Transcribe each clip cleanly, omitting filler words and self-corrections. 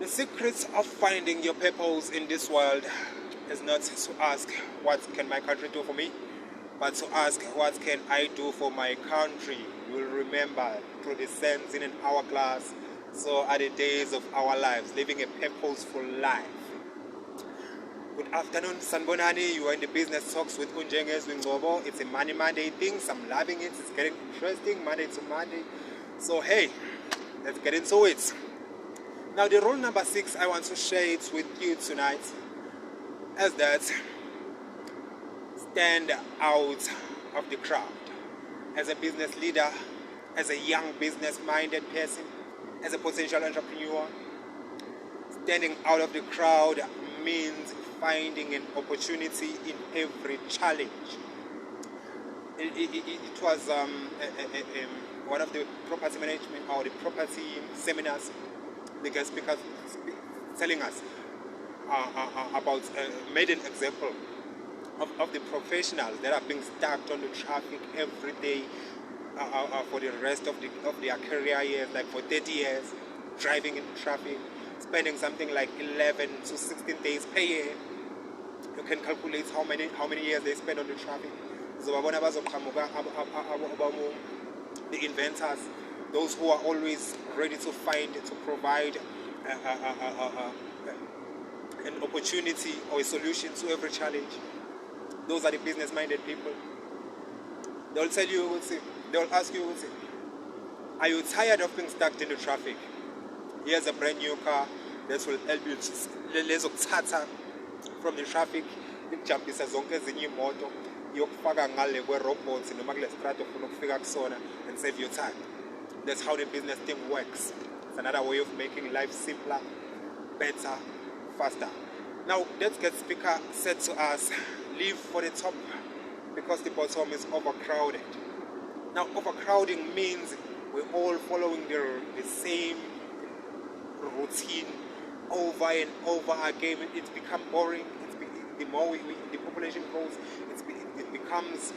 secrets of finding your purpose in this world is not to ask what can my country do for me, but to ask what can I do for my country. You will remember through the sense in an hourglass, so are the days of our lives, living a purposeful life. Good afternoon, Sanbonani. You are in the business talks with Unjenge Zwingzobo. It's a Money Monday thing. I'm loving it. It's getting interesting Monday to Monday. So hey, let's get into it. Now the rule number 6, I want to share it with you tonight, is that stand out of the crowd. As a business leader, as a young business-minded person, as a potential entrepreneur, standing out of the crowd means finding an opportunity in every challenge. It was one of the property management or the property seminars, the guest speaker telling us about made an example of the professionals that are being stuck on the traffic every day for the rest of their career years, like for 30 years, driving in traffic, spending something like 11 to 16 days per year. You can calculate how many years they spend on the traffic. So the inventors, those who are always ready to provide an opportunity or a solution to every challenge. Those are the business-minded people. They'll tell you, they'll ask you, are you tired of being stuck in the traffic? Here's a brand new car that will help you to from the traffic, ikujumpisa zonke ezinye imoto, iyokufaka ngale kwe-robots noma kule strato ofuna ukufika kusona and save your time. That's how the business thing works. It's another way of making life simpler, better, faster. Now, that guest speaker said to us, leave for the top because the bottom is overcrowded. Now, overcrowding means we're all following the same routine over and over again. It's become boring. The more the population grows, it becomes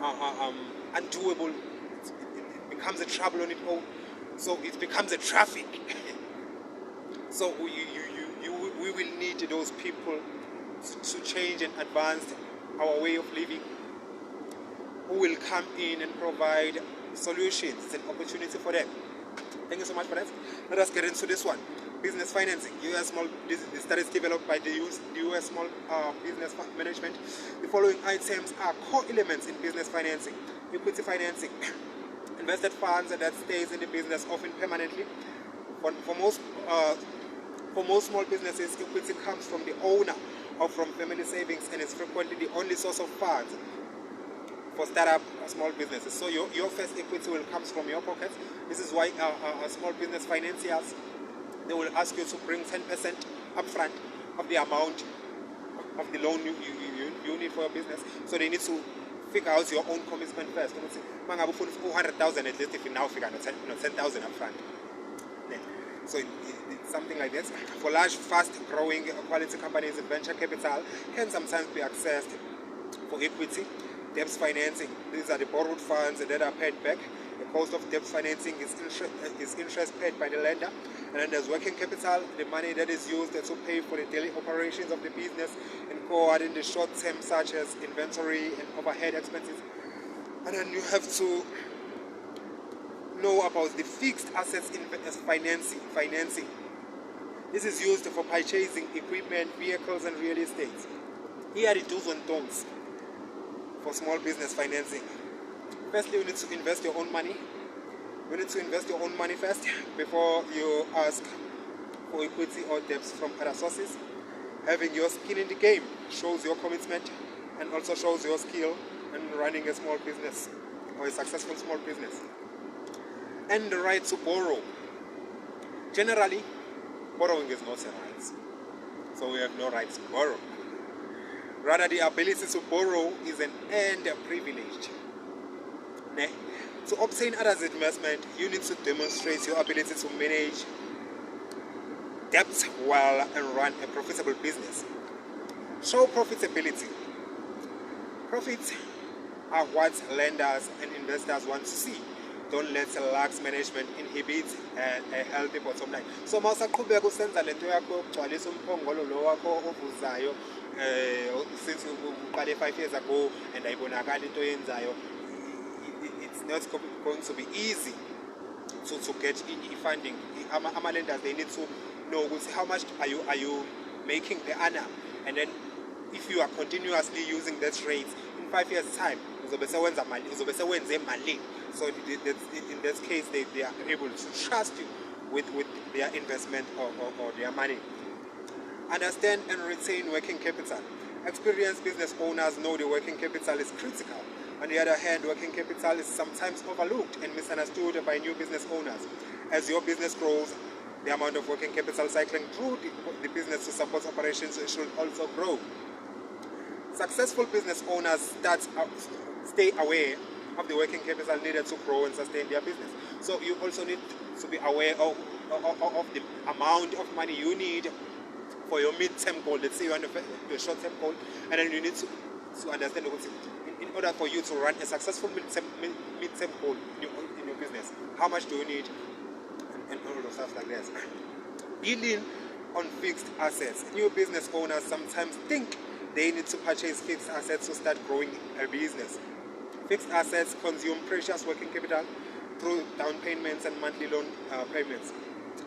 undoable. It becomes a trouble on its own. So it becomes a traffic. So we will need those people to change and advance our way of living, who will come in and provide solutions and opportunity for them. Thank you so much for that. Let us get into this one. Business financing. The studies developed by the US Small Business Management. The following items are core elements in business financing. Equity financing. Invested funds that stays in the business often permanently. For most small businesses, equity comes from the owner or from family savings and is frequently the only source of funds for startup small businesses. So your first equity will come from your pocket. This is why small business financiers, they will ask you to bring 10% upfront of the amount of the loan you need for your business. So they need to figure out your own commitment first. 400,000 at least if you now figure 10,000 upfront. So it's something like this. For large, fast-growing quality companies, venture capital can sometimes be accessed for equity. Debt financing. These are the borrowed funds that are paid back. The cost of debt financing is interest paid by the lender. And then there's working capital, the money that is used to pay for the daily operations of the business and go out in the short term, such as inventory and overhead expenses. And then you have to know about the fixed assets financing. This is used for purchasing equipment, vehicles, and real estate. Here are the do's and don'ts for small business financing. Firstly, you need to invest your own money. You need to invest your own money first before you ask for equity or debts from other sources. Having your skin in the game shows your commitment and also shows your skill in running a small business or a successful small business. And the right to borrow. Generally, borrowing is not a right. So we have no right to borrow. Rather, the ability to borrow is an earned privilege. To obtain others' investment, you need to demonstrate your ability to manage debt well and run a profitable business. Show profitability. Profits are what lenders and investors want to see. don't let lax management inhibit a healthy bottom line. So mawusaqhubeka usenza lento yakho yokugcwalisa umphongolo lo wakho ovuzayo since uqale 5 years ago and ayibonakala into yenzayo, it's not going to be easy to get funding. Ama-lenders, they need to know how much are you making per annum, and then if you are continuously using that rate in 5 years time, uzobe sewenze mali. So in this case they are able to trust you with their investment or their money. Understand and retain working capital. Experienced business owners know the working capital is critical. On the other hand, working capital is sometimes overlooked and misunderstood by new business owners. As your business grows, the amount of working capital cycling through the business to support operations should also grow. Successful business owners stay aware of the working capital needed to grow and sustain their business. So you also need to be aware of the amount of money you need for your mid-term goal. Let's say you want your short-term goal, and then you need to understand in order for you to run a successful mid-term goal in your business, how much do you need, and all of stuff like that. Dealing on fixed assets. New business owners sometimes think they need to purchase fixed assets to start growing a business. Fixed assets consume precious working capital through down payments and monthly loan payments.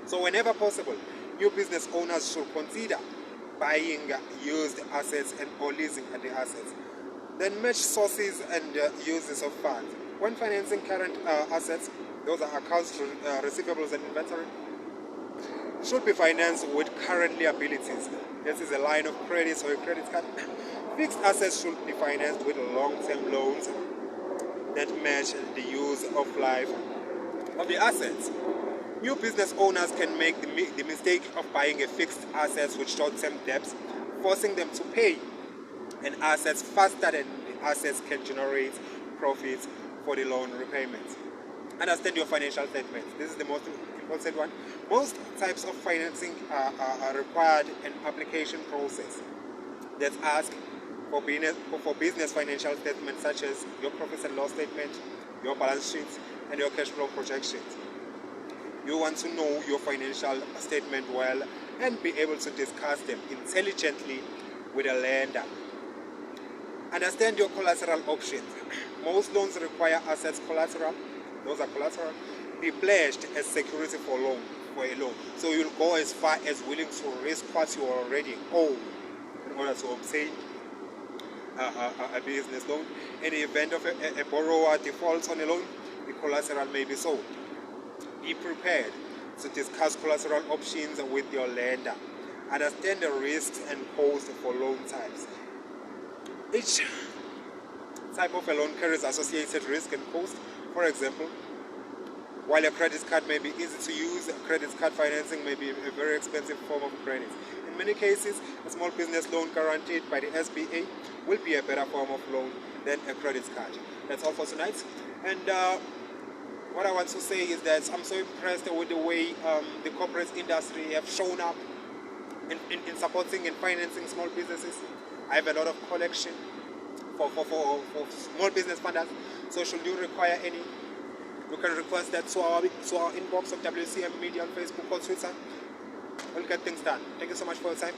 So whenever possible, new business owners should consider buying used assets or leasing the assets. Then match sources and uses of funds. When financing current assets, those are accounts, receivables and inventory, should be financed with current liabilities. This is a line of credit or a credit card. Fixed assets should be financed with long-term loans that match the use of life of the assets. New business owners can make the mistake of buying a fixed asset with short-term debts, forcing them to pay an asset faster than the assets can generate profits for the loan repayments. Understand your financial statements. This is the most important one. Most types of financing are required an application process that asks for business financial statements such as your profit and loss statement, your balance sheets, and your cash flow projections. You want to know your financial statement well and be able to discuss them intelligently with a lender. Understand your collateral options. Most loans require assets collateral. Those are collateral. Be pledged as security for a loan. So you'll go as far as willing to risk what you already owe in order to obtain a business loan. In the event of a borrower defaults on a loan, the collateral may be sold. Be prepared to discuss collateral options with your lender. Understand the risks and costs for loan types. Each type of a loan carries associated risk and cost. For example, while a credit card may be easy to use, credit card financing may be a very expensive form of credit. In many cases, a small business loan guaranteed by the SBA will be a better form of loan than a credit card. That's all for tonight. And what I want to say is that I'm so impressed with the way the corporate industry have shown up in supporting and financing small businesses. I have a lot of collection for small business funders. So should you require any, you can request that to our inbox of WCM Media on Facebook or Twitter. We'll get things done. Thank you so much for your time.